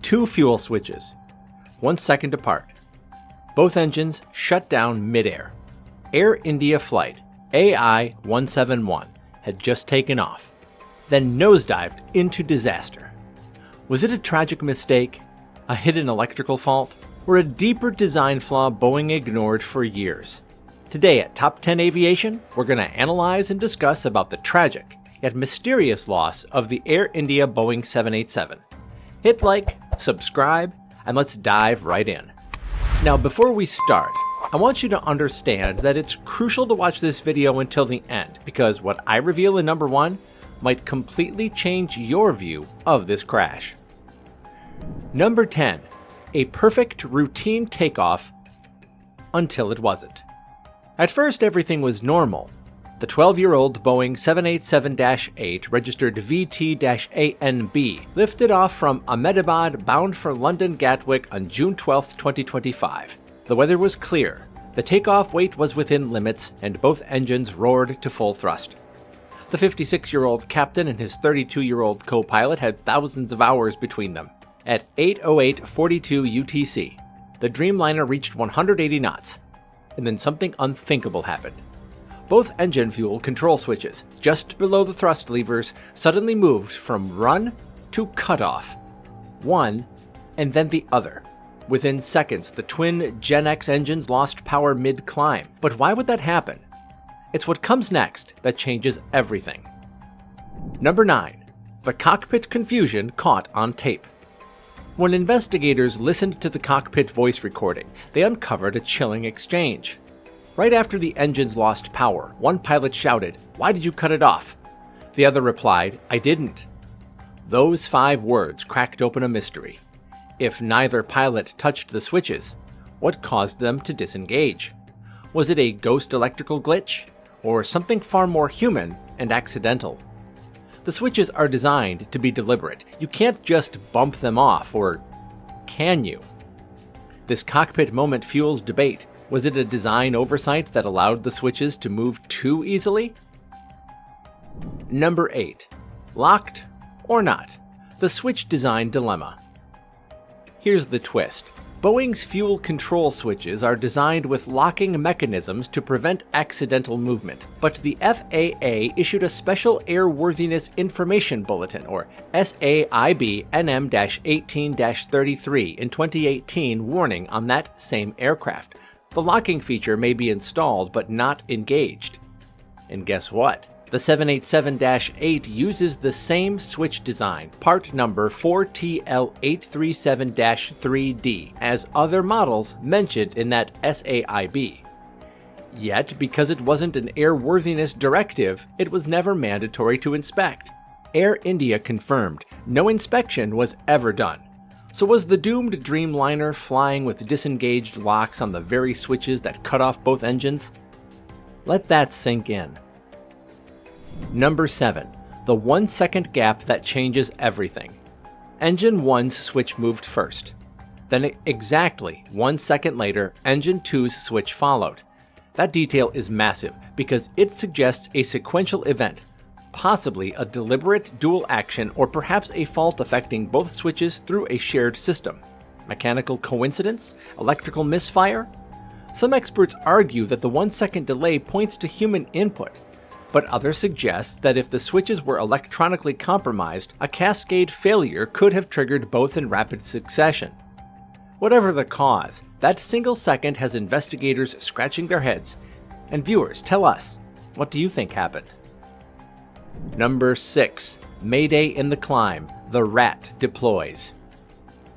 Two fuel switches, 1 second apart. Both engines shut down midair. Air India Flight AI171 had just taken off, then nosedived into disaster. Was it a tragic mistake, a hidden electrical fault, or a deeper design flaw Boeing ignored for years? Today at Top 10 Aviation, we're going to analyze and discuss about the tragic yet mysterious loss of the Air India Boeing 787. Hit like, subscribe, and let's dive right in. Now before we start, I want you to understand that it's crucial to watch this video until the end, because what I reveal in number 1 might completely change your view of this crash. Number 10. A perfect routine takeoff until it wasn't. At first everything was normal. The 12-year-old Boeing 787-8 registered VT-ANB lifted off from Ahmedabad bound for London Gatwick on June 12, 2025. The weather was clear, the takeoff weight was within limits, and both engines roared to full thrust. The 56-year-old captain and his 32-year-old co-pilot had thousands of hours between them. At 8:08:42 UTC, the Dreamliner reached 180 knots, and then something unthinkable happened. Both engine fuel control switches, just below the thrust levers, suddenly moved from run to cutoff. One, and then the other. Within seconds, the twin Gen X engines lost power mid-climb. But why would that happen? It's what comes next that changes everything. Number 9. The cockpit confusion caught on tape. When investigators listened to the cockpit voice recording, they uncovered a chilling exchange. Right after the engines lost power, one pilot shouted, "Why did you cut it off?" The other replied, "I didn't." Those 5 words cracked open a mystery. If neither pilot touched the switches, what caused them to disengage? Was it a ghost electrical glitch, or something far more human and accidental? The switches are designed to be deliberate. You can't just bump them off, or can you? This cockpit moment fuels debate. Was it a design oversight that allowed the switches to move too easily? Number 8. Locked or not? The switch design dilemma. Here's the twist. Boeing's fuel control switches are designed with locking mechanisms to prevent accidental movement, but the FAA issued a Special Airworthiness Information Bulletin, or SAIB NM-18-33 in 2018, warning on that same aircraft. The locking feature may be installed but not engaged. And guess what? The 787-8 uses the same switch design, part number 4TL837-3D, as other models mentioned in that SAIB. Yet, because it wasn't an airworthiness directive, it was never mandatory to inspect. Air India confirmed no inspection was ever done. So was the doomed Dreamliner flying with disengaged locks on the very switches that cut off both engines? Let that sink in. Number 7. The 1 second gap that changes everything. Engine 1's switch moved first. Then exactly 1 second later, Engine 2's switch followed. That detail is massive because it suggests a sequential event, possibly a deliberate dual action or perhaps a fault affecting both switches through a shared system. Mechanical coincidence? Electrical misfire? Some experts argue that the 1 second delay points to human input, but others suggest that if the switches were electronically compromised, a cascade failure could have triggered both in rapid succession. Whatever the cause, that single second has investigators scratching their heads. And viewers, tell us, what do you think happened? Number 6. Mayday in the climb. The rat deploys.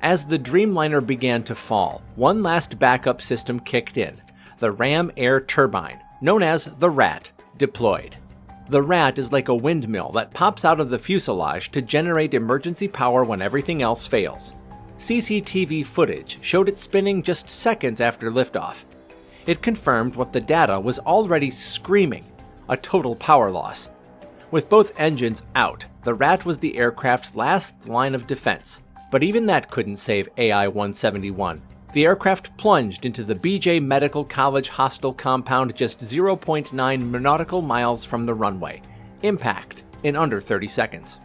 As the Dreamliner began to fall, one last backup system kicked in. The ram air turbine, known as the rat, deployed. The rat is like a windmill that pops out of the fuselage to generate emergency power when everything else fails. CCTV footage showed it spinning just seconds after liftoff. It confirmed what the data was already screaming: a total power loss. With both engines out, the rat was the aircraft's last line of defense. But even that couldn't save AI171. The aircraft plunged into the BJ Medical College hostel compound just 0.9 nautical miles from the runway. Impact in under 30 seconds.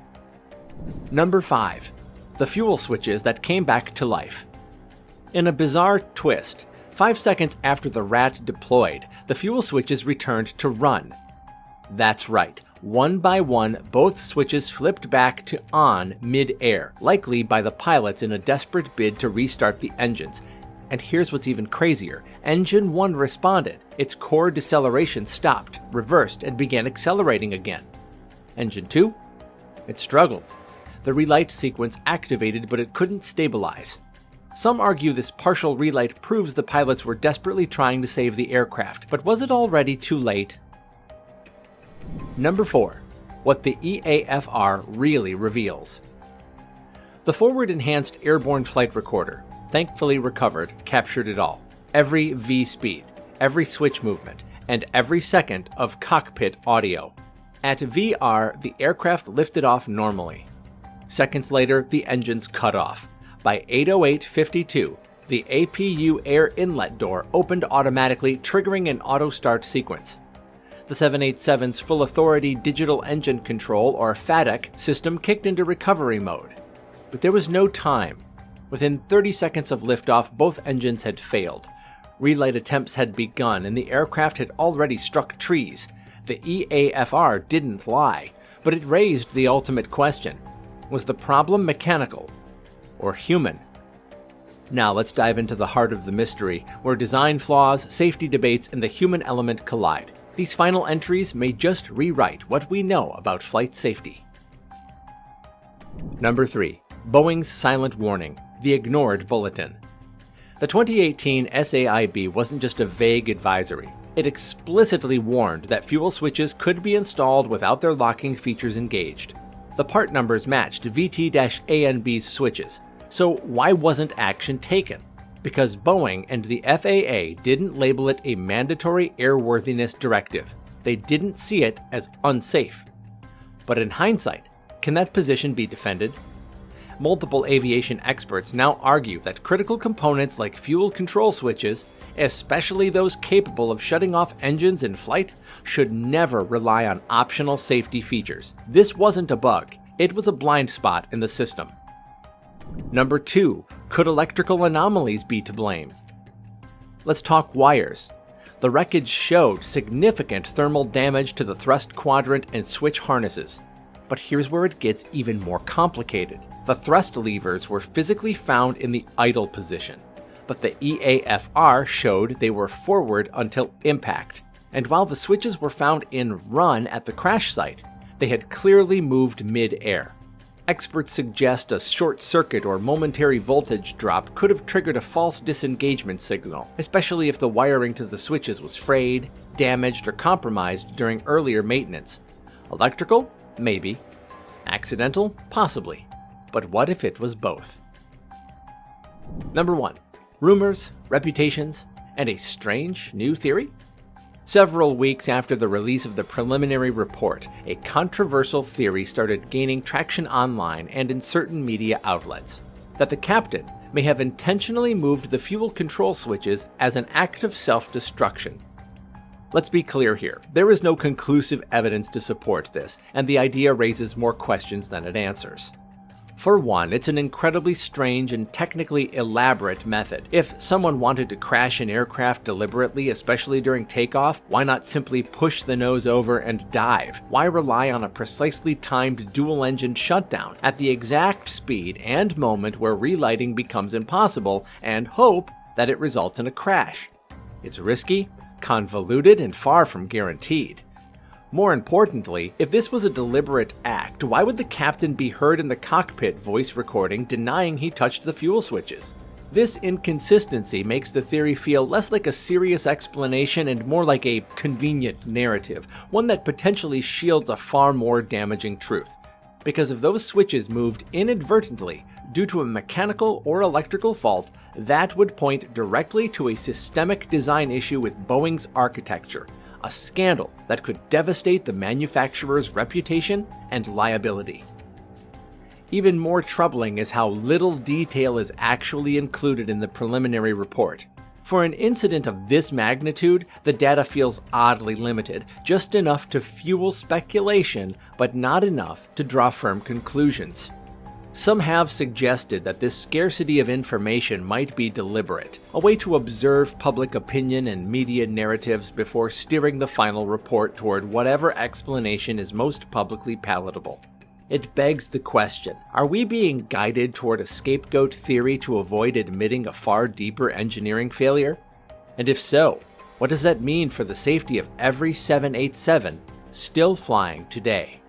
Number 5. the fuel switches that came back to life. In a bizarre twist, 5 seconds after the rat deployed, the fuel switches returned to run. That's right, one by one, both switches flipped back to on mid-air, likely by the pilots in a desperate bid to restart the engines. And here's what's even crazier. Engine 1 responded. Its core deceleration stopped, reversed, and began accelerating again. Engine 2? It struggled. The relight sequence activated, but it couldn't stabilize. Some argue this partial relight proves the pilots were desperately trying to save the aircraft, but was it already too late? Number 4. What the EAFR really reveals. The Forward Enhanced Airborne Flight Recorder, thankfully recovered, captured it all. Every V-speed, every switch movement, and every second of cockpit audio. At VR, the aircraft lifted off normally. Seconds later, the engines cut off. By 8:08:52, the APU air inlet door opened automatically, triggering an auto-start sequence. The 787's Full Authority Digital Engine Control, or FADEC, system kicked into recovery mode. But there was no time. Within 30 seconds of liftoff, both engines had failed. Relight attempts had begun, and the aircraft had already struck trees. The EAFR didn't lie, but it raised the ultimate question. Was the problem mechanical or human? Now let's dive into the heart of the mystery, where design flaws, safety debates, and the human element collide. These final entries may just rewrite what we know about flight safety. Number 3. Boeing's silent warning, the ignored bulletin. The 2018 SAIB wasn't just a vague advisory. It explicitly warned that fuel switches could be installed without their locking features engaged. The part numbers matched VT-A&B's switches, so why wasn't action taken? Because Boeing and the FAA didn't label it a mandatory airworthiness directive. They didn't see it as unsafe. But in hindsight, can that position be defended? Multiple aviation experts now argue that critical components like fuel control switches, especially those capable of shutting off engines in flight, should never rely on optional safety features. This wasn't a bug, it was a blind spot in the system. Number 2. Could electrical anomalies be to blame? Let's talk wires. The wreckage showed significant thermal damage to the thrust quadrant and switch harnesses. But here's where it gets even more complicated. The thrust levers were physically found in the idle position, but the EAFR showed they were forward until impact. And while the switches were found in run at the crash site, they had clearly moved mid-air. Experts suggest a short circuit or momentary voltage drop could have triggered a false disengagement signal, especially if the wiring to the switches was frayed, damaged, or compromised during earlier maintenance. Electrical? Maybe. Accidental? Possibly. But what if it was both? Number 1. Rumors, reputations, and a strange new theory? Several weeks after the release of the preliminary report, a controversial theory started gaining traction online and in certain media outlets, that the captain may have intentionally moved the fuel control switches as an act of self-destruction. Let's be clear here, there is no conclusive evidence to support this, and the idea raises more questions than it answers. For one, it's an incredibly strange and technically elaborate method. If someone wanted to crash an aircraft deliberately, especially during takeoff, why not simply push the nose over and dive? Why rely on a precisely timed dual-engine shutdown at the exact speed and moment where relighting becomes impossible and hope that it results in a crash? It's risky, convoluted, and far from guaranteed. More importantly, if this was a deliberate act, why would the captain be heard in the cockpit voice recording denying he touched the fuel switches? This inconsistency makes the theory feel less like a serious explanation and more like a convenient narrative, one that potentially shields a far more damaging truth. Because if those switches moved inadvertently due to a mechanical or electrical fault, that would point directly to a systemic design issue with Boeing's architecture. A scandal that could devastate the manufacturer's reputation and liability. Even more troubling is how little detail is actually included in the preliminary report. For an incident of this magnitude, the data feels oddly limited, just enough to fuel speculation, but not enough to draw firm conclusions. Some have suggested that this scarcity of information might be deliberate, a way to observe public opinion and media narratives before steering the final report toward whatever explanation is most publicly palatable. It begs the question, are we being guided toward a scapegoat theory to avoid admitting a far deeper engineering failure? And if so, what does that mean for the safety of every 787 still flying today?